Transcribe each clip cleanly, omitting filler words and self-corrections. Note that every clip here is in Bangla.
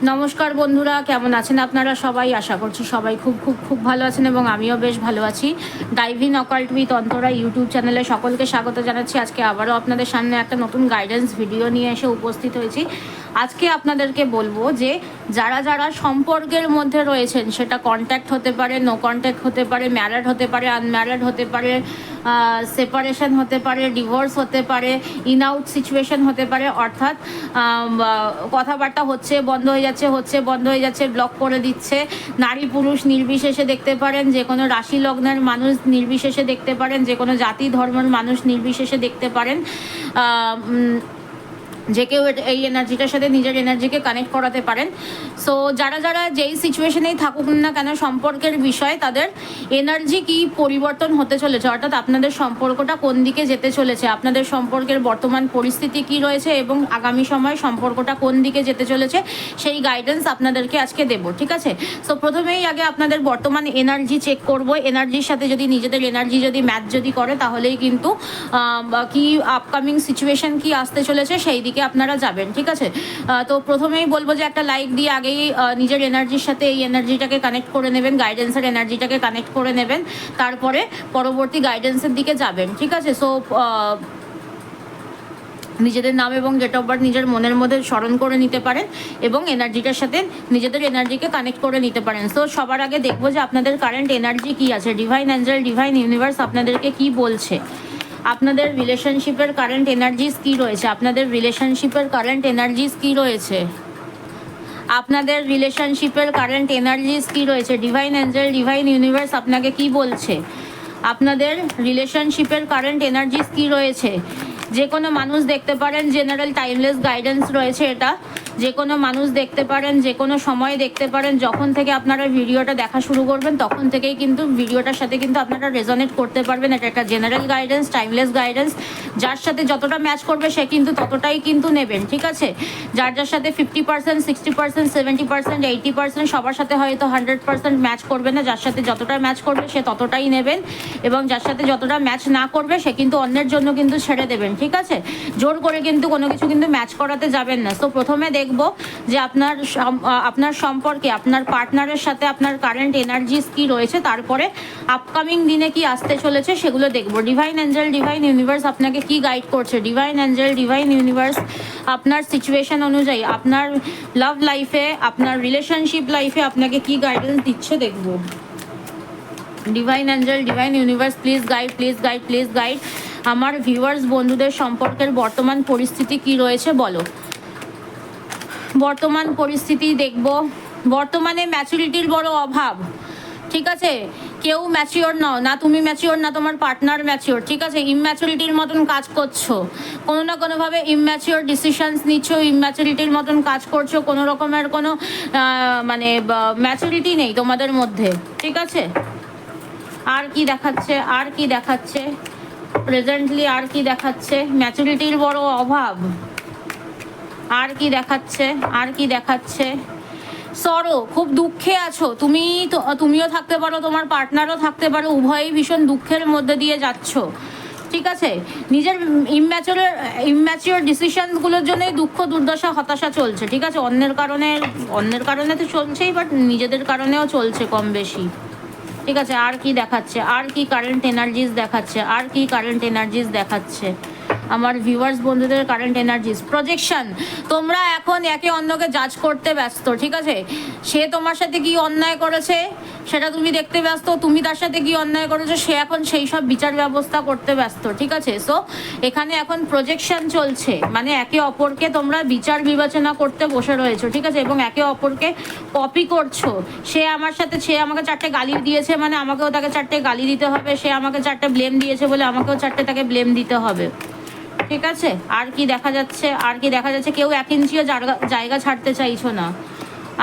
নমস্কার বন্ধুরা, কেমন আছেন আপনারা সবাই? আশা করছি সবাই খুব খুব খুব ভালো আছেন এবং আমিও বেশ ভালো আছি। Dive in occult with Antara YouTube চ্যানেলে সকলকে স্বাগত জানাচ্ছি। আজকে আবারও আপনাদের সামনে একটা নতুন গাইডেন্স ভিডিও নিয়ে এসে উপস্থিত হয়েছি। আজকে আপনাদেরকে বলবো যে যারা যারা সম্পর্কের মধ্যে রয়েছেন, সেটা কন্ট্যাক্ট হতে পারে, নো কন্ট্যাক্ট হতে পারে, ম্যারিড হতে পারে, আনম্যারিড হতে পারে, সেপারেশন হতে পারে, ডিভোর্স হতে পারে, ইন আউট সিচুয়েশন হতে পারে, অর্থাৎ কথাবার্তা হচ্ছে বন্ধ হয়ে যাচ্ছে, বন্ধ হয়ে যাচ্ছে, ব্লক করে দিচ্ছে। নারী পুরুষ নির্বিশেষে দেখতে পারেন, যে কোনো রাশি লগ্নের মানুষ নির্বিশেষে দেখতে পারেন, যে কোনো জাতি ধর্মের মানুষ নির্বিশেষে দেখতে পারেন। যে কেউ এই এনার্জিটার সাথে নিজের এনার্জিকে কানেক্ট করাতে পারেন। সো যারা যারা যেই সিচুয়েশনেই থাকুক না কেন সম্পর্কের বিষয়ে, তাদের এনার্জি কি পরিবর্তন হতে চলেছে, অর্থাৎ আপনাদের সম্পর্কটা কোন দিকে যেতে চলেছে, আপনাদের সম্পর্কের বর্তমান পরিস্থিতি কি রয়েছে এবং আগামী সময়ে সম্পর্কটা কোন দিকে যেতে চলেছে, সেই গাইডেন্স আপনাদেরকে আজকে দেব। ঠিক আছে? সো প্রথমেই আগে আপনাদের বর্তমান এনার্জি চেক করব। এনার্জির সাথে যদি নিজেদের এনার্জি যদি ম্যাচ যদি করে, তাহলেই কিন্তু কি আপকামিং সিচুয়েশন কি আসতে চলেছে সেই দিকে আপনারা যাবেন। ঠিক আছে? তো প্রথমেই বলবো যে একটা লাইক দিয়ে আগেই নিজের এনার্জির সাথে এই এনার্জিটাকে কানেক্ট করে নেবেন, গাইডেন্সের এনার্জিটাকে কানেক্ট করে নেবেন, তারপরে পরবর্তী গাইডেন্সের দিকে যাবেন। ঠিক আছে? সো নিজেদের নাম এবং ডেট অফ বার্থ নিজের মনের মধ্যে স্মরণ করে নিতে পারেন এবং এনার্জিটার সাথে নিজেদের এনার্জিকে কানেক্ট করে নিতে পারেন। সো সবার আগে দেখবো যে আপনাদের কারেন্ট এনার্জি কি আছে, ডিভাইন অ্যাঞ্জেল, ডিভাইন ইউনিভার্স আপনাদেরকে কি বলছে, আপনাদের রিলেশনশিপের কারেন্ট এনার্জিস কি রয়েছে, আপনাদের রিলেশনশিপের কারেন্ট এনার্জিস কি রয়েছে, আপনাদের রিলেশনশিপের কারেন্ট এনার্জিস কি রয়েছে। ডিভাইন অ্যাঞ্জেল, ডিভাইন ইউনিভার্স আপনাকে কি বলছে, আপনাদের রিলেশনশিপের কারেন্ট এনার্জিস কি রয়েছে। যে কোনো মানুষ দেখতে পারেন, জেনারেল টাইমলেস গাইডেন্স রয়েছে এটা। যে কোনো মানুষ দেখতে পারেন, যে কোনো সময় দেখতে পারেন। যখন থেকে আপনারা ভিডিওটা দেখা শুরু করবেন তখন থেকেই কিন্তু ভিডিওটার সাথে কিন্তু আপনারা রেজনেট করতে পারবেন। এটা একটা জেনারেল গাইডেন্স, টাইমলেস গাইডেন্স। যার সাথে যতটা ম্যাচ করবে সে কিন্তু ততটাই কিন্তু নেবেন। ঠিক আছে? যার যার সাথে 50%, 60%, 70%, 80%, সবার সাথে হয়তো 100% ম্যাচ করবে না। যার সাথে যতটা ম্যাচ করবে সে ততটাই নেবেন, এবং যার সাথে যতটা ম্যাচ না করবে সে কিন্তু অন্যের জন্য কিন্তু ছেড়ে দেবেন। ঠিক আছে? জোর করে কিন্তু কোনো কিছু কিন্তু ম্যাচ করাতে যাবেন না। তো প্রথমে দেখবো যে আপনার সম্পর্কে আপনার পার্টনারের সাথে আপনার কারেন্ট এনার্জিস কি রয়েছে, তারপরে আপকামিং দিনে কি আসতে চলেছে সেগুলো দেখবো। ডিভাইন অ্যাঞ্জেল, ডিভাইন ইউনিভার্স আপনাকে কি গাইড করছে। ডিভাইন অ্যাঞ্জেল, ডিভাইন ইউনিভার্স আপনার সিচুয়েশন অনুযায়ী আপনার লাভ লাইফে, আপনার রিলেশনশিপ লাইফে আপনাকে কি গাইডেন্স দিচ্ছে দেখবো। Divine Angel, divine universe please guide, please guide, please guide. আমার ভিউয়ার্স বন্ধুদের সম্পর্কের বর্তমান পরিস্থিতি কি রয়েছে বলো। বর্তমান পরিস্থিতি দেখব। বর্তমানে ম্যাচুরিটির বড় অভাব। ঠিক আছে? কেউ ম্যাচিওর নও, না তুমি ম্যাচিওর না তোমার পার্টনার ম্যাচিওর। ঠিক আছে? ইম্যাচুরিটির মতন কাজ করছো, কোনো না কোনোভাবে ইম্যাচিওর ডিসিশনস নিচ্ছ, ইম্যাচুরিটির মতন কাজ করছো, কোনো রকমের কোনো মানে ম্যাচুরিটি নেই তোমাদের মধ্যে। ঠিক আছে? আর কি দেখাচ্ছে, আর কি দেখাচ্ছে প্রেজেন্টলি, আর কি দেখাচ্ছে, ম্যাচুরিটির বড় অভাব। আর কি দেখাচ্ছে, আর কি দেখাচ্ছে, সরো, খুব দুঃখে আছো তুমি, তুমিও থাকতে পারো, তোমার পার্টনারও থাকতে পারো, উভয়ই ভীষণ দুঃখের মধ্যে দিয়ে যাচ্ছ। ঠিক আছে? নিজের ইম্যাচিওর ডিসিশনগুলোর জন্যই দুঃখ, দুর্দশা, হতাশা চলছে। ঠিক আছে? অন্যের কারণে তো চলছেই, বাট নিজেদের কারণেও চলছে কম বেশি। ঠিক আছে? আর কি দেখাচ্ছে, আর কি কারেন্ট এনার্জিস দেখাচ্ছে, আর কি কারেন্ট এনার্জিস দেখাচ্ছে আমার ভিউয়ার্স বন্ধুদের কারেন্ট এনার্জিস। প্রজেকশন, তোমরা এখন একে অন্যকে জাজ করতে ব্যস্ত। ঠিক আছে? সে তোমার সাথে কি অন্যায় করেছে সেটা তুমি দেখতে ব্যস্ত, তুমি তার সাথে কি অন্যায় করেছো সে এখন সেই সব বিচার ব্যবস্থা করতে ব্যস্ত। ঠিক আছে? সো এখানে এখন প্রজেকশন চলছে, মানে একে অপরকে তোমরা বিচার বিবেচনা করতে বসে রয়েছো। ঠিক আছে? এবং একে অপরকে কপি করছো। সে আমাকে 4টে গালি দিয়েছে মানে আমাকেও তাকে 4টে গালি দিতে হবে, সে আমাকে 4টে ব্লেম দিয়েছে বলে আমাকেও 4টে তাকে ব্লেম দিতে হবে। ঠিক আছে? আর কি দেখা যাচ্ছে, আর কি দেখা যাচ্ছে, কেউ 1 ইঞ্চিও জায়গা ছাড়তে চাইছো না।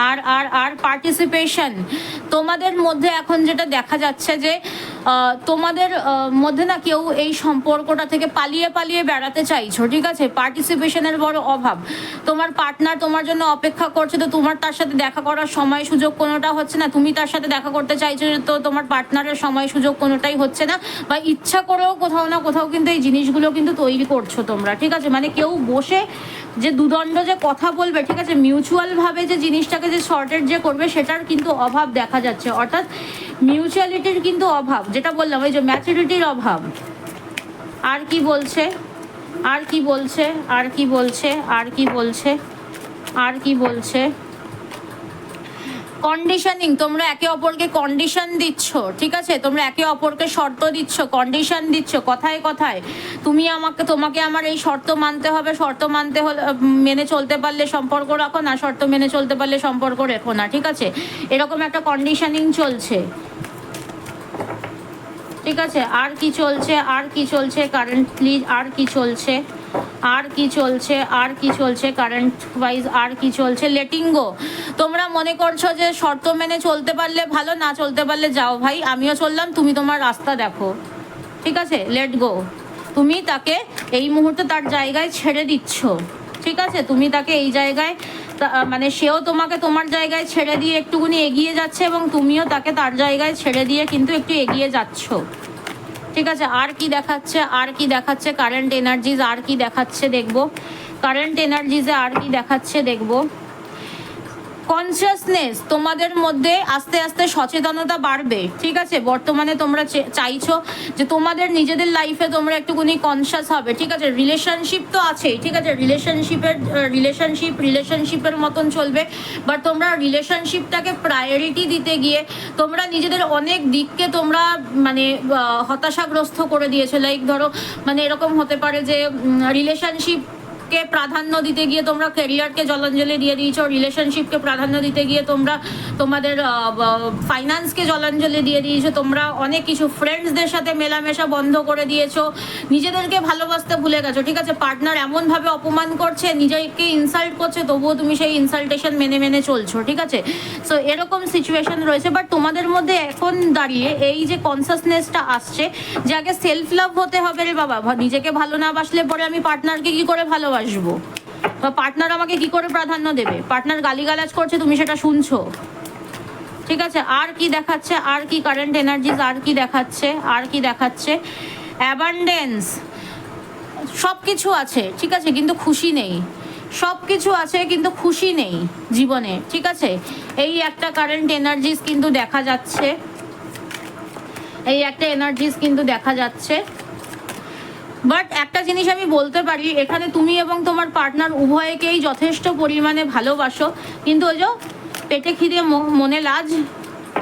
আর আর আর পার্টিসিপেশন, তোমাদের মধ্যে এখন যেটা দেখা যাচ্ছে যে তোমাদের মধ্যে না কেউ এই সম্পর্কটা থেকে পালিয়ে পালিয়ে বেড়াতে চাইছো। ঠিক আছে? পার্টিসিপেশনের বড় অভাব। তোমার পার্টনার তোমার জন্য অপেক্ষা করছে, তো তোমার তার সাথে দেখা করার সময় সুযোগ কোনোটা হচ্ছে না। তুমি তার সাথে দেখা করতে চাইছো, তো তোমার পার্টনারের সময় সুযোগ কোনোটাই হচ্ছে না, বা ইচ্ছা করেও কোথাও না কোথাও কিন্তু এই জিনিসগুলো কিন্তু তৈরি করছো তোমরা। ঠিক আছে? মানে কেউ বসে যে দুদণ্ড যে কথা বলবে, ঠিক আছে, মিউচুয়ালভাবে যে জিনিসটাকে যে শর্টেড যে করবে, সেটার কিন্তু অভাব দেখা যাচ্ছে। অর্থাৎ মিউচুয়ালিটির কিন্তু অভাব, যেটা বললাম ওই যে ম্যাচুরিটির অভাব। আর কি বলছে, আর কি বলছে, আর কি বলছে, আর কি বলছে, আর কি বলছে, কন্ডিশনিং, তোমরা একে অপরকে কন্ডিশন দিচ্ছ, ঠিক আছে, তোমরা একে অপরকে শর্ত দিচ্ছ, কন্ডিশন দিচ্ছ কথায় কথায়। তুমি আমাকে, তোমাকে আমার এই শর্ত মানতে হবে, শর্ত মানতে হলে মেনে চলতে পারলে সম্পর্ক রাখো, না শর্ত মেনে চলতে পারলে সম্পর্ক রেখো না, ঠিক আছে, এরকম একটা কন্ডিশনিং চলছে, ঠিক আছে। আর কি চলছে, আর কি চলছে কারেন্টলি, আর কি চলছে, আর কি চলছে, আর কি চলছে কারেন্ট ওয়াইজ, আর কি চলছে, লেটিং গো। তোমরা মনে করছো যে শর্ত মেনে চলতে পারলে ভালো, না চলতে পারলে যাও ভাই, আমিও চললাম, তুমি তোমার রাস্তা দেখো, ঠিক আছে, লেট গো। তুমি তাকে এই মুহূর্তে তার জায়গায় ছেড়ে দিচ্ছ, ঠিক আছে, তুমি তাকে এই জায়গায় মানে সেও তোমাকে তোমার জায়গায় ছেড়ে দিয়ে একটুখানি এগিয়ে যাচ্ছে, এবং তুমিও তাকে তার জায়গায় ছেড়ে দিয়ে কিন্তু একটু এগিয়ে যাচ্ছ, ঠিক আছে। আর কি দেখাচ্ছে, আর কি দেখাচ্ছে কারেন্ট এনার্জিজ, আর কি দেখাচ্ছে দেখবো, কারেন্ট এনার্জিজে আর কি দেখাচ্ছে দেখবো। কনসিয়াসনেস, তোমাদের মধ্যে আস্তে আস্তে সচেতনতা বাড়বে, ঠিক আছে। বর্তমানে তোমরা চাইছো যে তোমাদের নিজেদের লাইফে তোমরা একটুখানি কনসিয়াস হবে, ঠিক আছে। রিলেশনশিপ তো আছেই, ঠিক আছে, রিলেশনশিপের মতন চলবে, বাট তোমরা রিলেশনশিপটাকে প্রায়োরিটি দিতে গিয়ে তোমরা নিজেদের অনেক দিককে তোমরা মানে হতাশাগ্রস্ত করে দিয়েছো। লাইক ধরো, মানে এরকম হতে পারে যে রিলেশনশিপকে প্রাধান্য দিতে গিয়ে তোমরা ক্যারিয়ারকে জলাঞ্জলি দিয়ে দিয়েছো, রিলেশনশিপকে প্রাধান্য দিতে গিয়ে তোমরা তোমাদের ফাইন্যান্সকে জলাঞ্জলি দিয়ে দিয়েছো, তোমরা অনেক কিছু ফ্রেন্ডসদের সাথে মেলামেশা বন্ধ করে দিয়েছো, নিজেদেরকে ভালোবাসতে ভুলে গেছো, ঠিক আছে। পার্টনার এমনভাবে অপমান করছে, নিজেকে ইনসাল্ট করছে, তবুও তুমি সেই ইনসাল্টেশন মেনে মেনে চলছো, ঠিক আছে। সো এরকম সিচুয়েশন রয়েছে, বাট তোমাদের মধ্যে এখন দাঁড়িয়ে এই যে কনসাসনেসটা আসছে যে আগে সেলফ লাভ হতে হবে রে বাবা, নিজেকে ভালো না বাসলে পরে আমি পার্টনারকে কি করে ভালোবাসবো, বা পার্টনার আমাকে কি করে প্রাধান্য দেবে। পার্টনার গালিগালাজ করছে, তুমি সেটা শুনছো, ঠিক আছে। আর কি দেখাচ্ছে, আর কি কারেন্ট এনার্জিজ, আর কি দেখাচ্ছে, আর কি দেখাচ্ছে, অ্যাবান্ডেন্স, সব কিছু আছে, ঠিক আছে, কিন্তু খুশি নেই, সব কিছু আছে কিন্তু খুশি নেই জীবনে, ঠিক আছে। এই একটা কারেন্ট এনার্জিস কিন্তু দেখা যাচ্ছে, এই একটা এনার্জিস কিন্তু দেখা যাচ্ছে। বাট একটা জিনিস আমি বলতে পারি, এখানে তুমি এবং তোমার পার্টনার উভয়কেই যথেষ্ট পরিমাণে ভালোবাসো, কিন্তু ওই যে পেটে খিদে মনে লাজ,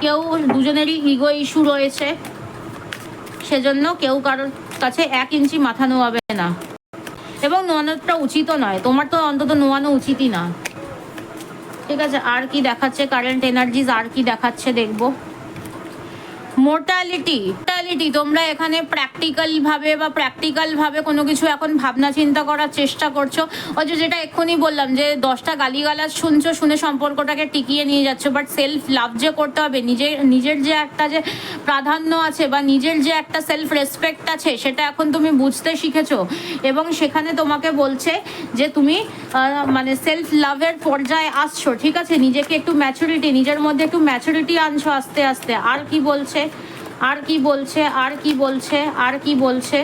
কেউ দুজনেরই ইগো ইস্যু রয়েছে, সেজন্য কেউ কারোর কাছে 1 ইঞ্চি মাথা নোয়াবে না, এবং নোয়ানোটা উচিতও নয়, তোমার তো অন্তত নোয়ানো উচিতই না, ঠিক আছে। আর কি দেখাচ্ছে কারেন্ট এনার্জিজ, আর কি দেখাচ্ছে দেখবো। মোর্টালিটি, তোমরা এখানে প্র্যাকটিক্যালভাবে কোনো কিছু এখন ভাবনা চিন্তা করার চেষ্টা করছো। ওই যেটা এক্ষুনি বললাম যে 10টা গালিগালাজ শুনছো, শুনে সম্পর্কটাকে টিকিয়ে নিয়ে যাচ্ছ, বাট সেলফ লাভ যে করতে হবে, নিজের যে একটা যে প্রাধান্য আছে বা নিজের যে একটা সেলফ রেসপেক্ট আছে, সেটা এখন তুমি বুঝতে শিখেছো, এবং সেখানে তোমাকে বলছে যে তুমি মানে সেলফ লাভের পর্যায়ে আসছো, ঠিক আছে। নিজেকে একটু ম্যাচুরিটি, নিজের মধ্যে একটু ম্যাচুরিটি আনছো আস্তে আস্তে। আর কি বলছে, আর কি বলছে, আর কি বলছে, আর কি বলছে,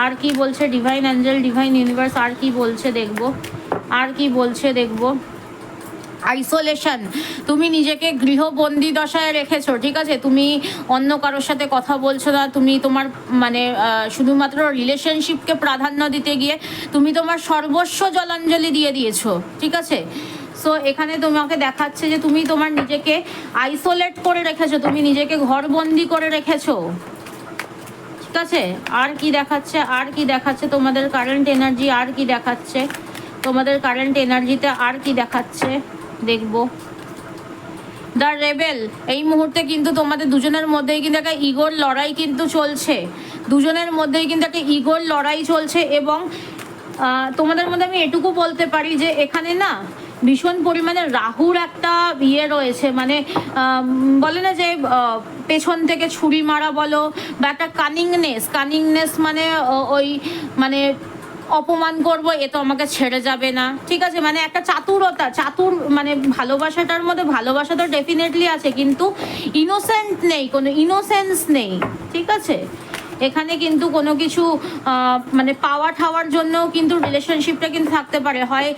আর কি বলছে ডিভাইন অ্যাঞ্জেল, ডিভাইন ইউনিভার্স, আর কি বলছে দেখবো, আর কি বলছে দেখবো। আইসোলেশন, তুমি নিজেকে গৃহবন্দী দশায় রেখেছো, ঠিক আছে, তুমি অন্য কারোর সাথে কথা বলছো না, তুমি তোমার মানে শুধুমাত্র রিলেশনশিপকে প্রাধান্য দিতে গিয়ে তুমি তোমার সর্বস্ব জলাঞ্জলি দিয়ে দিয়েছো, ঠিক আছে। সো এখানে তোমাকে দেখাচ্ছে যে তুমি তোমার নিজেকে আইসোলেট করে রেখেছো, তুমি নিজেকে ঘরবন্দি করে রেখেছো, ঠিক আছে। আর কি দেখাচ্ছে, আর কি দেখাচ্ছে তোমাদের কারেন্ট এনার্জি, আর কি দেখাচ্ছে তোমাদের কারেন্ট এনার্জিতে, আর কি দেখাচ্ছে দেখবো। দ্য রেবেল, এই মুহূর্তে কিন্তু তোমাদের দুজনের মধ্যেই কিন্তু একটা ইগোর লড়াই কিন্তু চলছে, দুজনের মধ্যেই কিন্তু একটা ইগোর লড়াই চলছে, এবং তোমাদের মধ্যে আমি এটুকু বলতে পারি যে এখানে না ভীষণ পরিমাণে রাহুর একটা ইয়ে রয়েছে, মানে বলে না যে পেছন থেকে ছুরি মারা বলো, বা একটা কানিংনেস মানে ওই মানে অপমান করবো, এ তো আমাকে ছেড়ে যাবে না, ঠিক আছে, মানে একটা চাতুর মানে ভালোবাসাটার মধ্যে ভালোবাসা তো ডেফিনেটলি আছে, কিন্তু ইনোসেন্ট নেই, কোনো ইনোসেন্স নেই, ঠিক আছে। এখানে কিন্তু কোনো কিছু মানে পাওয়া ঠাওয়ার জন্যও কিন্তু রিলেশনশিপটা কিন্তু থাকতে পারে, হয়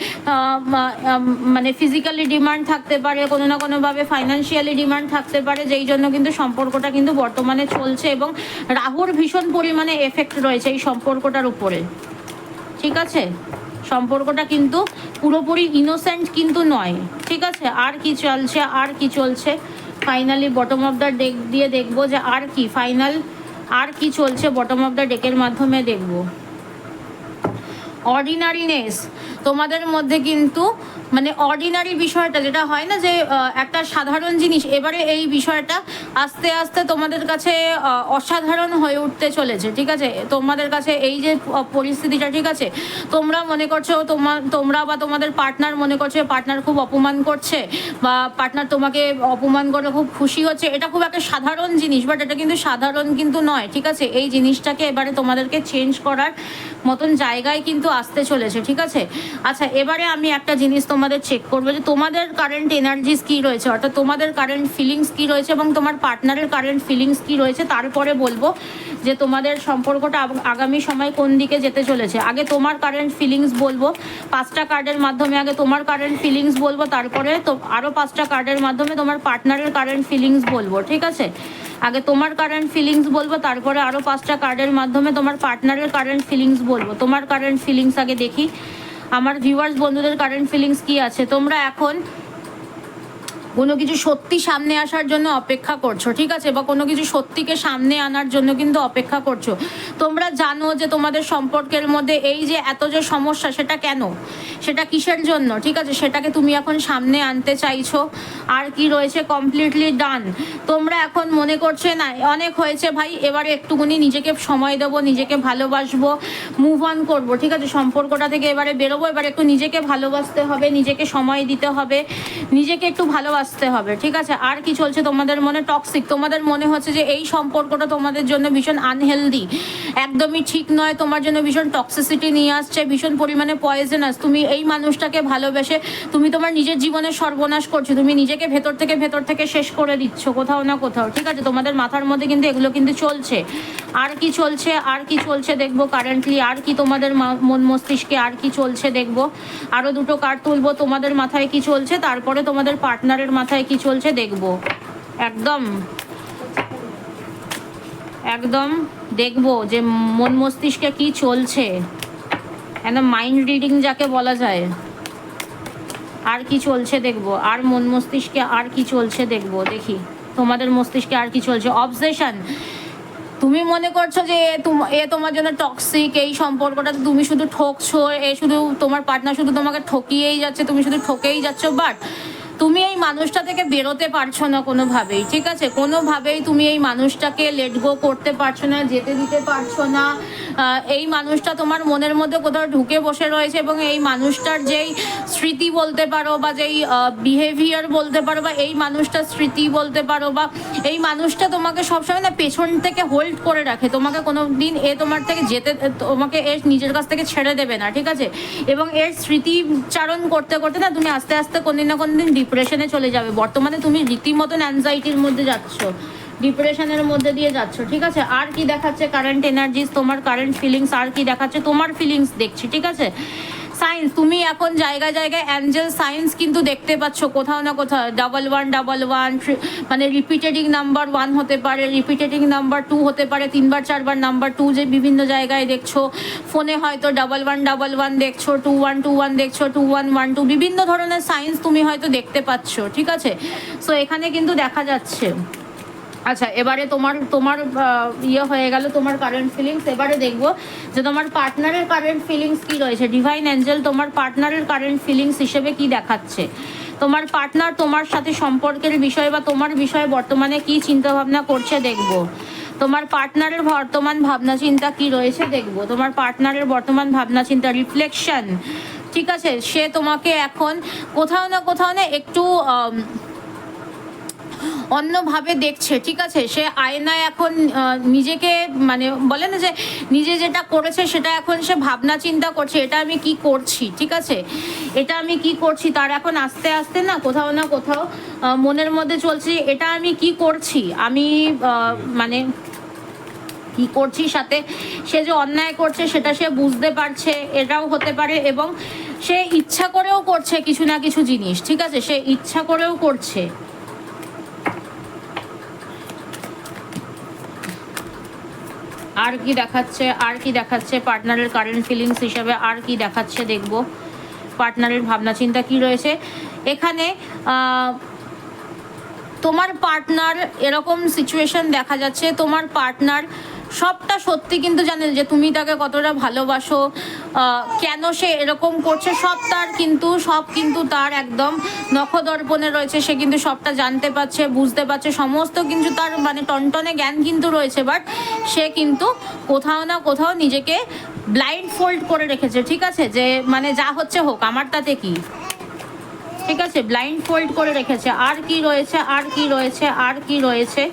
মানে ফিজিক্যালি ডিমান্ড থাকতে পারে, কোনো না কোনোভাবে ফাইন্যান্সিয়ালি ডিমান্ড থাকতে পারে, যেই জন্য কিন্তু সম্পর্কটা কিন্তু বর্তমানে চলছে এবং রাহুর ভীষণ পরিমাণে এফেক্ট রয়েছে এই সম্পর্কটার উপরে। ঠিক আছে, সম্পর্কটা কিন্তু পুরোপুরি ইনোসেন্ট কিন্তু নয়। ঠিক আছে, আর কি চলছে, আর কি চলছে finally bottom of the deck দিয়ে দেখবো যে আর কি ফাইনাল আর কি চলছে, বটম অফ দ্য ডেকের মাধ্যমে দেখব। অর্ডিনারিনেস তোমাদের মধ্যে কিন্তু মানে অর্ডিনারি বিষয়টা যেটা হয় না যে একটা সাধারণ জিনিস, এবারে এই বিষয়টা আস্তে আস্তে তোমাদের কাছে অসাধারণ হয়ে উঠতে চলেছে। ঠিক আছে, তোমাদের কাছে এই যে পরিস্থিতিটা, ঠিক আছে, তোমরা মনে করছো তোমরা বা তোমাদের পার্টনার মনে করছে পার্টনার খুব অপমান করছে বা পার্টনার তোমাকে অপমান করে খুব খুশি হচ্ছে, এটা খুব একটা সাধারণ জিনিস, বাট এটা কিন্তু সাধারণ কিন্তু নয়। ঠিক আছে, এই জিনিসটাকে এবারে তোমাদেরকে চেঞ্জ করার মতন জায়গায় কিন্তু আসতে চলেছে। ঠিক আছে, আচ্ছা এবারে আমি একটা জিনিস তোমাদের চেক করবো যে তোমাদের কারেন্ট এনার্জিস কী রয়েছে, অর্থাৎ তোমাদের কারেন্ট ফিলিংস কী রয়েছে এবং তোমার পার্টনারের কারেন্ট ফিলিংস কী রয়েছে, তারপরে বলবো যে তোমাদের সম্পর্কটা আগামী সময় কোন দিকে যেতে চলেছে। আগে তোমার কারেন্ট ফিলিংস বলবো 5টা কার্ডের মাধ্যমে, আগে তোমার কারেন্ট ফিলিংস বলবো, তারপরে তো আরও 5টা কার্ডের মাধ্যমে তোমার পার্টনারের কারেন্ট ফিলিংস বলবো। ঠিক আছে, আগে তোমার কারেন্ট ফিলিংস বলবো, তারপরে আরও 5টা কার্ডের মাধ্যমে তোমার পার্টনারের কারেন্ট ফিলিংস বলবো। তোমার কারেন্ট ফিলিংস আগে দেখি, আমার ভিউয়ার্স বন্ধুদের কারেন্ট ফিলিংস কি আছে। তোমরা এখন কোনো কিছু সত্যি সামনে আসার জন্য অপেক্ষা করছো। ঠিক আছে, বা কোনো কিছু সত্যিকে সামনে আনার জন্য কিন্তু অপেক্ষা করছো। তোমরা জানো যে তোমাদের সম্পর্কের মধ্যে এই যে এত যে সমস্যা, সেটা কেন, সেটা কিসের জন্য। ঠিক আছে, সেটাকে তুমি এখন সামনে আনতে চাইছো। আর কি রয়েছে, কমপ্লিটলি ডান। তোমরা এখন মনে করছে না অনেক হয়েছে ভাই, এবারে একটুখানি নিজেকে সময় দেবো, নিজেকে ভালোবাসবো, মুভ অন করবো। ঠিক আছে, সম্পর্কটা থেকে এবারে বেরোবো, এবারে একটু নিজেকে ভালোবাসতে হবে, নিজেকে সময় দিতে হবে, নিজেকে একটু ভালোবাসতে হবে। ঠিক আছে, আর কি চলছে তোমাদের মনে, টক্সিক, তোমাদের মনে হচ্ছে যে এই সম্পর্কটা তোমাদের জন্য ভীষণ আনহেলদি, একদমই ঠিক নয়, তোমার জন্য ভীষণ টক্সিসিটি নিয়ে আসছে, ভীষণ পরিমাণে পয়জনাস। তুমি এই মানুষটাকে ভালোবেসে তুমি তোমার নিজের জীবনের সর্বনাশ করছো, তুমি নিজেকে ভেতর থেকে শেষ করে দিচ্ছ কোথাও না কোথাও। ঠিক আছে, তোমাদের মাথার মধ্যে কিন্তু এগুলো কিন্তু চলছে। আর কি চলছে, আর কি চলছে দেখবো কারেন্টলি, আর কি তোমাদের মন মস্তিষ্কে আর কি চলছে দেখবো। আরও 2টো কার্ড তুলবো, তোমাদের মাথায় কি চলছে, তারপরে তোমাদের পার্টনারের মাথায় কি চলছে দেখবো। একদম একদম দেখবো যে মন মস্তিষ্কে কি চলছে, একদম মাইন্ড রিডিং যাকে বলা যায়। আর কি চলছে দেখবো, আর মন মস্তিষ্কে আর কি চলছে দেখবো। দেখি তোমাদের মস্তিষ্কে আর কি চলছে। অবসেশন, তুমি মনে করছো যে এ তোমার জন্য টক্সিক, এই সম্পর্কটাতে তুমি শুধু ঠকছো, শুধু তোমার পার্টনার শুধু তোমাকে ঠকিয়েই যাচ্ছে, তুমি শুধু ঠকেই যাচ্ছ, বাট তুমি এই মানুষটা থেকে বেরোতে পারছো না কোনোভাবেই। ঠিক আছে, কোনোভাবেই তুমি এই মানুষটাকে লেট গো করতে পারছো না, যেতে দিতে পারছো না। এই মানুষটা তোমার মনের মধ্যে কোথাও ঢুকে বসে রয়েছে এবং এই মানুষটার যেই স্মৃতি বলতে পারো বা যেই বিহেভিয়ার বলতে পারো বা এই মানুষটার স্মৃতি বলতে পারো বা এই মানুষটা তোমাকে সবসময় না পেছন থেকে হোল্ড করে রাখে, তোমাকে কোনো দিন তোমার থেকে তোমাকে নিজের কাছ থেকে ছেড়ে দেবে না। ঠিক আছে, এবং স্মৃতিচারণ করতে করতে না তুমি আস্তে আস্তে কোনদিন না কোনদিন ডিপ্রেশনে চলে যাবে। বর্তমানে তুমি রীতিমতন অ্যাংজাইটির মধ্যে যাচ্ছ, ডিপ্রেশনের মধ্যে দিয়ে যাচ্ছ। ঠিক আছে, আর কি দেখাচ্ছে কারেন্ট এনার্জিস, তোমার কারেন্ট ফিলিংস আর কি দেখাচ্ছে, তোমার ফিলিংস দেখছি। ঠিক আছে, সাইন্স, তুমি এখন জায়গায় জায়গায় অ্যাঞ্জেল সাইন্স কিন্তু দেখতে পাচ্ছ কোথাও না কোথাও। 1111 মানে রিপিটেডিং নাম্বার 1 হতে পারে, রিপিটেডিং নাম্বার 2 হতে পারে, 3বার 4বার নাম্বার 2 যে বিভিন্ন জায়গায় দেখছো। ফোনে হয়তো 1111 দেখছো, 2121 দেখছো, 2112, বিভিন্ন ধরনের সাইন্স তুমি হয়তো দেখতে পাচ্ছ। ঠিক আছে, সো এখানে কিন্তু দেখা যাচ্ছে। আচ্ছা, এবারে তোমার ইয়ে হয়ে গেল তোমার কারেন্ট ফিলিংস। এবারে দেখবো যে তোমার পার্টনারের কারেন্ট ফিলিংস কি রয়েছে। ডিভাইন অ্যাঞ্জেল তোমার পার্টনারের কারেন্ট ফিলিংস হিসেবে কি দেখাচ্ছে। তোমার পার্টনার তোমার সাথে সম্পর্কের বিষয়ে বা তোমার বিষয়ে বর্তমানে কি চিন্তা ভাবনা করছে দেখবো। তোমার পার্টনারের বর্তমান ভাবনা চিন্তা কি রয়েছে দেখবো। তোমার পার্টনারের বর্তমান ভাবনা চিন্তা, রিফ্লেকশন। ঠিক আছে, সে তোমাকে এখন কোথাও না একটু অন্যভাবে দেখছে। ঠিক আছে, সে আয়নায় এখন নিজেকে মানে বলে না যে নিজে যেটা করেছে সেটা এখন সে ভাবনা চিন্তা করছে, এটা আমি কি করছি। ঠিক আছে, এটা আমি কি করছি, তার এখন আস্তে আস্তে না কোথাও মনের মধ্যে চলছে এটা আমি কি করছি। আমি মানে কি করছিস সাথে, সে যে অন্যায় করছে সেটা সে বুঝতে পারছে, এটাও হতে পারে, এবং সে ইচ্ছা করেও করছে কিছু না কিছু জিনিস, ঠিক আছে, সে ইচ্ছা করেও করছে। আর কি দেখাচ্ছে, আর কি দেখাচ্ছে পার্টনারের কারেন্ট ফিলিংস হিসাবে, আর কি দেখাচ্ছে দেখবো পার্টনারের ভাবনা চিন্তা কি রয়েছে এখানে। তোমার পার্টনার এরকম সিচুয়েশন দেখা যাচ্ছে, তোমার পার্টনার সবটা সত্যি কিন্তু জানে যে তুমি তাকে কতটা ভালোবাসো, কেন সে এরকম করছে সব তার কিন্তু সব কিন্তু তার একদম নখদর্পণে রয়েছে, সে কিন্তু সবটা জানতে পারছে, বুঝতে পারছে, সমস্ত কিন্তু তার মানে টনটনে জ্ঞান কিন্তু রয়েছে, বাট সে কিন্তু কোথাও না কোথাও নিজেকে ব্লাইন্ড ফোল্ড করে রেখেছে, ঠিক আছে, যে মানে যা হচ্ছে হোক আমার তাতে কি, ঠিক আছে, ব্লাইন্ড ফোল্ড করে রেখেছে। আর কি রয়েছে, আর কি রয়েছে, আর কি রয়েছে,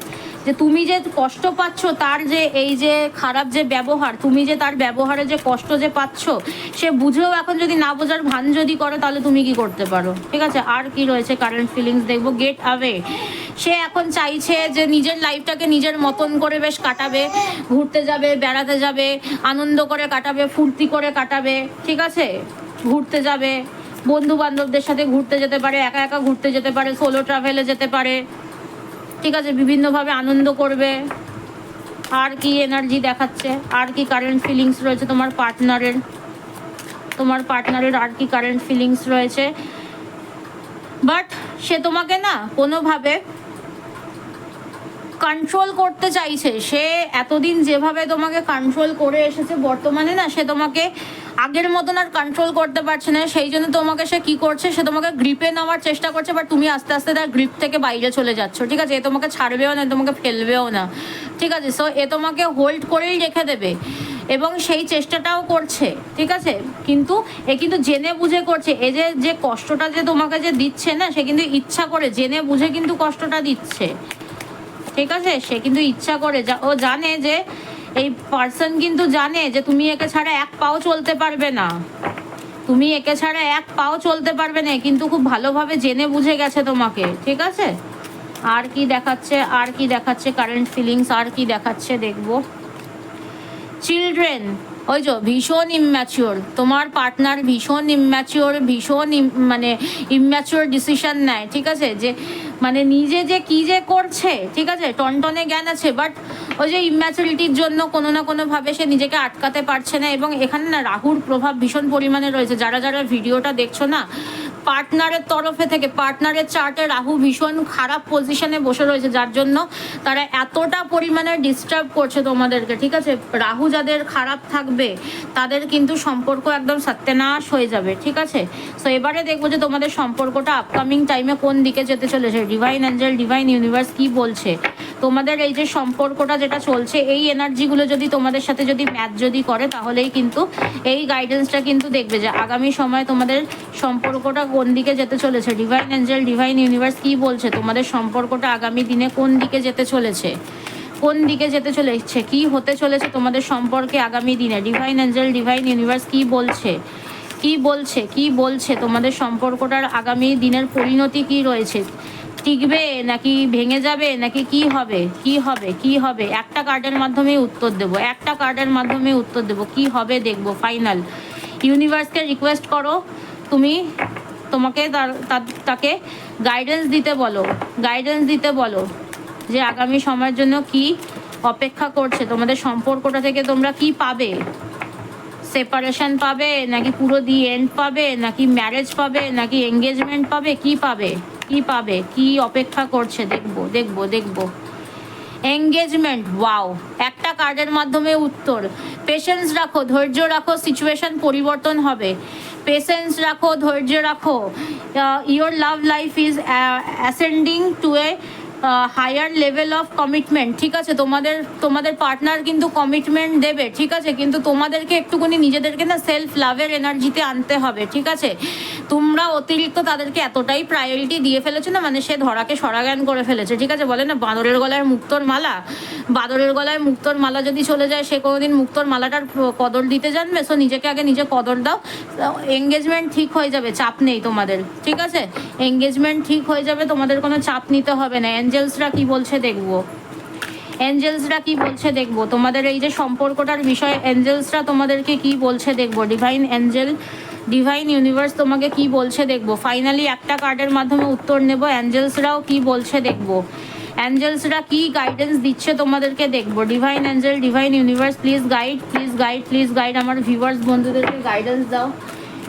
যে তুমি যে কষ্ট পাচ্ছ তার যে এই যে খারাপ যে ব্যবহার, তুমি যে তার ব্যবহারে যে কষ্ট যে পাচ্ছ, সে বুঝেও এখন যদি না বোঝার ভান যদি করে তাহলে তুমি কি করতে পারো, ঠিক আছে। আর কি রয়েছে কারেন্ট ফিলিংস দেখবো, গেট অ্যাওয়ে। সে এখন চাইছে যে নিজের লাইফটাকে নিজের মতন করে বেশ কাটাবে, ঘুরতে যাবে, বেড়াতে যাবে, আনন্দ করে কাটাবে, ফুর্তি করে কাটাবে, ঠিক আছে, ঘুরতে যাবে, বন্ধু বান্ধবদের সাথে ঘুরতে যেতে পারে, একা একা ঘুরতে যেতে পারে, সোলো ট্রাভেলে যেতে পারে, ঠিক আছে, বিভিন্নভাবে আনন্দ করবে। আর কি এনার্জি দেখাচ্ছে, আর কি কারেন্ট ফিলিংস রয়েছে তোমার পার্টনারের, তোমার পার্টনারের আর কি কারেন্ট ফিলিংস রয়েছে। বাট সে তোমাকে না কোনোভাবে কন্ট্রোল করতে চাইছে, সে এতদিন যেভাবে তোমাকে কন্ট্রোল করে এসেছে বর্তমানে না সে তোমাকে আগের মতন আর কন্ট্রোল করতে পারছে না, সেই জন্য তোমাকে সে কি করছে, সে তোমাকে গ্রিপে নেওয়ার চেষ্টা করছে, বাট তুমি আস্তে আস্তে তার গ্রিপ থেকে বাইরে চলে যাচ্ছ, ঠিক আছে, এ তোমাকে ছাড়বেও না, তোমাকে ফেলবেও না, ঠিক আছে, সো এ তোমাকে হোল্ড করেই রেখে দেবে এবং সেই চেষ্টাটাও করছে, ঠিক আছে, কিন্তু এ কিন্তু জেনে বুঝে করছে, এ যে যে কষ্টটা যে তোমাকে যে দিচ্ছে না সে কিন্তু ইচ্ছা করে জেনে বুঝে কিন্তু কষ্টটা দিচ্ছে, ঠিক আছে, সে কিন্তু ইচ্ছা করে, ও জানে যে এই পার্সন কিন্তু জানে যে তুমি একে ছাড়া এক পাও চলতে পারবে না, তুমি একে ছাড়া এক পাও চলতে পারবে না, কিন্তু খুব ভালোভাবে জেনে বুঝে গেছে তোমাকে, ঠিক আছে। আর কি দেখাচ্ছে, আর কি দেখাচ্ছে কারেন্ট ফিলিংস, আর কি দেখাচ্ছে দেখবো। চিলড্রেন, ওই যে ভীষণ ইম্যাচিওর, তোমার পার্টনার ভীষণ ইম্যাচিওর, ভীষণ মানে ইম্যাচিওর ডিসিশন নেয়, ঠিক আছে, যে মানে নিজে যে কি যে করছে, ঠিক আছে, টনটনে জ্ঞান আছে, বাট ওই যে ইম্যাচুরিটির জন্য কোনো না কোনোভাবে সে নিজেকে আটকাতে পারছে না, এবং এখানে না রাহুর প্রভাব ভীষণ পরিমাণে রয়েছে, যারা যারা ভিডিওটা দেখছো না, পার্টনারের তরফে থেকে পার্টনারের চার্টে রাহু ভীষণ খারাপ পজিশনে বসে রয়েছে, যার জন্য তারা এতটা পরিমাণে ডিস্টার্ব করছে তোমাদেরকে, ঠিক আছে, রাহু যাদের খারাপ থাকবে তাদের কিন্তু সম্পর্ক একদম সত্যানাশ হয়ে যাবে, ঠিক আছে। সো এবারে দেখবো যে তোমাদের সম্পর্কটা আপকামিং টাইমে কোন দিকে যেতে চলেছে, ডিভাইন অ্যাঞ্জেল, ডিভাইন ইউনিভার্স কি বলছে তোমাদের এই যে সম্পর্কটা যেটা চলছে, এই এনার্জিগুলো যদি তোমাদের সাথে যদি ম্যাচ যদি করে তাহলেই কিন্তু এই গাইডেন্সটা কিন্তু দেখবে যে আগামী সময়ে তোমাদের সম্পর্কটা কোন দিকে যেতে চলেছে, ডিভাইন অ্যাঞ্জেল, ডিভাইন ইউনিভার্স কি বলছে তোমাদের সম্পর্কটা আগামী দিনে কোন দিকে যেতে চলেছে, কোন দিকে যেতে চলেছে, কি হতে চলেছে তোমাদের সম্পর্কে আগামী দিনে, ডিভাইন অ্যাঞ্জেল, ডিভাইন ইউনিভার্স কি বলছে, কি বলছে, কি বলছে তোমাদের সম্পর্কটার আগামী দিনের পরিণতি কি রয়েছে, টিকবে নাকি ভেঙে যাবে নাকি কি হবে, কি হবে, কি হবে, একটা কার্ডের মাধ্যমে উত্তর দেবো, একটা কার্ডের মাধ্যমে উত্তর দেবো, কি হবে দেখবো ফাইনাল। ইউনিভার্সকে রিকোয়েস্ট করো, তুমি তোমাকে তাকে গাইডেন্স দিতে বলো, গাইডেন্স দিতে বলো যে আগামী সময়ের জন্য কি অপেক্ষা করছে, তোমাদের সম্পর্কটা থেকে তোমরা কি পাবে, সেপারেশন পাবে নাকি পুরো দি এন্ড পাবে নাকি ম্যারেজ পাবে নাকি এঙ্গেজমেন্ট পাবে, কি পাবে, কি পাবে, কি অপেক্ষা করছে দেখবো, দেখবো, দেখবো। এঙ্গেজমেন্ট, ওয়াও, একটা কার্ডের মাধ্যমে উত্তর। পেশেন্স রাখো, ধৈর্য রাখো, সিচুয়েশন পরিবর্তন হবে, পেশেন্স রাখো, ধৈর্য রাখো, your love life is ascending to a higher level of commitment, ঠিক আছে, তোমাদের পার্টনার কিন্তু কমিটমেন্ট দেবে, ঠিক আছে, কিন্তু তোমাদেরকে একটুখানি নিজেদেরকে না সেলফ লাভের এনার্জিতে আনতে হবে, ঠিক আছে, তোমরা অতিরিক্ত তাদেরকে এতটাই প্রায়োরিটি দিয়ে ফেলেছো না, মানে সে ধরাকে সরাজ্ঞান করে ফেলেছে, ঠিক আছে, বলে না বাঁদরের গলায় মুক্তোর মালা, বাঁদরের গলায় মুক্তোর মালা যদি চলে যায় সে কোনোদিন মুক্তোর মালাটার কদর দিতে জানবে, সো নিজেকে আগে নিজে কদর দাও, এঙ্গেজমেন্ট ঠিক হয়ে যাবে, চাপ নেই তোমাদের, ঠিক আছে, এঙ্গেজমেন্ট ঠিক হয়ে যাবে, তোমাদের কোনো চাপ নিতে হবে না। এঞ্জেলসরা কি বলছে দেখবো, এঞ্জেলসরা কি বলছে দেখবো তোমাদের এই যে সম্পর্কটার বিষয়ে, এঞ্জেলসরা তোমাদেরকে কি বলছে দেখবো। ডিভাইন এঞ্জেল, ডিভাইন ইউনিভার্স তোমাকে কি বলছে দেখবো। ফাইনালি একটা কার্ডের মাধ্যমে উত্তর নেব, অ্যাঞ্জেলসরাও কি বলছে দেখবো। অ্যাঞ্জেলসরা কি গাইডেন্স দিচ্ছে তোমাদেরকে দেখবো। Divine Angel, divine universe, please guide, please guide, please guide. আমার ভিউয়ার্স বন্ধুদেরকে গাইডেন্স দাও,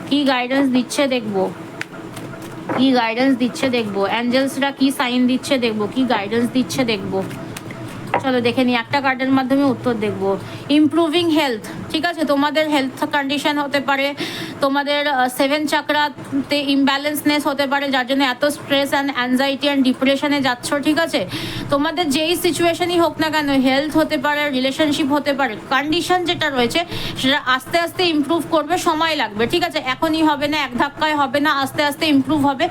কি গাইডেন্স দিচ্ছে দেখবো, কি গাইডেন্স দিচ্ছে দেখবো। অ্যাঞ্জেলসরা কি সাইন দিচ্ছে দেখবো, কি গাইডেন্স দিচ্ছে দেখবো। চলো দেখে নিই, একটা কার্ডের মাধ্যমে উত্তর দেখবো। ইমপ্রুভিং হেলথ, ঠিক আছে, তোমাদের হেলথ কন্ডিশন হতে পারে, তোমাদের 7 চাকরাতে ইমব্যালেন্সনেস হতে পারে, যার জন্য এত স্ট্রেস অ্যান্ড অ্যাংজাইটি অ্যান্ড ডিপ্রেশনে যাচ্ছ, ঠিক আছে। তোমাদের যেই সিচুয়েশনই হোক না কেন, হেলথ হতে পারে, রিলেশনশিপ হতে পারে, কন্ডিশন যেটা রয়েছে সেটা আস্তে আস্তে ইমপ্রুভ করবে, সময় লাগবে, ঠিক আছে। এখনই হবে না, এক ধাক্কায় হবে না, আস্তে আস্তে ইমপ্রুভ হবে।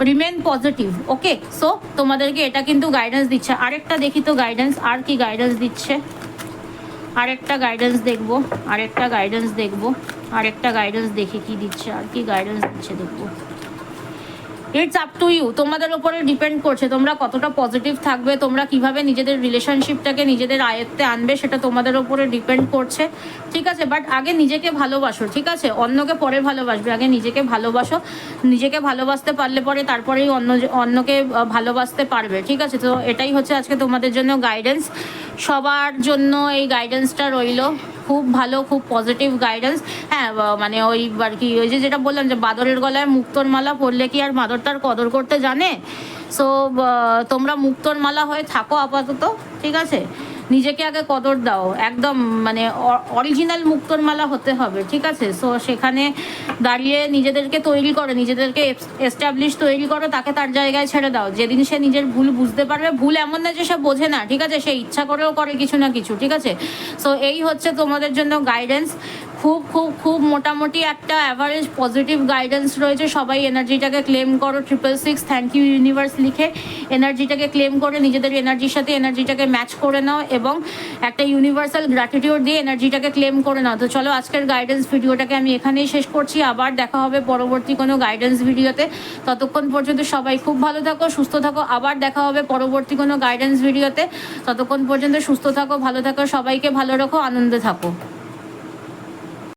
রিমেন পজিটিভ, ওকে। সো তোমাদেরকে এটা কিন্তু গাইডেন্স দিচ্ছে। আরেকটা দেখি তো গাইডেন্স, আর কি গাইডেন্স দিচ্ছে। আরেকটা গাইডেন্স দেখবো, আরেকটা গাইডেন্স দেখবো, আরেকটা গাইডেন্স দেখি কি দিচ্ছে, আর কি গাইডেন্স দিচ্ছে দেখবো। ইটস আপ টু ইউ, তোমাদের ওপরে ডিপেন্ড করছে তোমরা কতটা পজিটিভ থাকবে, তোমরা কিভাবে নিজেদের রিলেশনশিপটাকে নিজেদের আয়ত্তে আনবে, সেটা তোমাদের ওপরে ডিপেন্ড করছে, ঠিক আছে। বাট আগে নিজেকে ভালোবাসো, ঠিক আছে, অন্যকে পরে ভালোবাসবে, আগে নিজেকে ভালোবাসো। নিজেকে ভালোবাসতে পারলে পরে তারপরেই অন্যকে ভালোবাসতে পারবে, ঠিক আছে। তো এটাই হচ্ছে আজকে তোমাদের জন্য গাইডেন্স, সবার জন্য এই গাইডেন্সটা রইলো। খুব ভালো, খুব পজিটিভ গাইডেন্স। হ্যাঁ, মানে ওই আর কি, ওই যে যেটা বললাম যে বাদরের গলায় মুক্তোর মালা পরলে কি আর বাদর তার কদর করতে জানে। সো তোমরা মুক্তোর মালা হয়ে থাকো আপাতত, ঠিক আছে। নিজেকে আগে কদর দাও, একদম মানে অরিজিনাল মুক্তোর মালা হতে হবে, ঠিক আছে। সো সেখানে দাঁড়িয়ে নিজেদেরকে তৈরি করো, নিজেদেরকে এস্টাবলিশ তৈরি করো, তাকে তার জায়গায় ছেড়ে দাও। যেদিন সে নিজের ভুল বুঝতে পারবে, ভুল এমন না যে সে বোঝে না, ঠিক আছে, সে ইচ্ছা করেও করে কিছু না কিছু, ঠিক আছে। সো এই হচ্ছে তোমাদের জন্য গাইডেন্স। খুব খুব খুব মোটামুটি একটা অ্যাভারেজ পজিটিভ গাইডেন্স রয়েছে। সবাই এনার্জিটাকে ক্লেম করো, 666 থ্যাংক ইউ ইউনিভার্স লিখে এনার্জিটাকে ক্লেম করে নিজেদের এনার্জির সাথে এনার্জিটাকে ম্যাচ করে নাও এবং একটা ইউনিভার্সাল গ্র্যাটিটিউড দিয়ে এনার্জিটাকে ক্লেম করে নাও। তো চলো আজকের গাইডেন্স ভিডিওটাকে আমি এখানেই শেষ করছি, আবার দেখা হবে পরবর্তী কোনো গাইডেন্স ভিডিওতে। ততক্ষণ পর্যন্ত সবাই খুব ভালো থাকো, সুস্থ থাকো, আবার দেখা হবে পরবর্তী কোনো গাইডেন্স ভিডিওতে। ততক্ষণ পর্যন্ত সুস্থ থাকো, ভালো থাকো, সবাইকে ভালো রাখো, আনন্দে থাকো।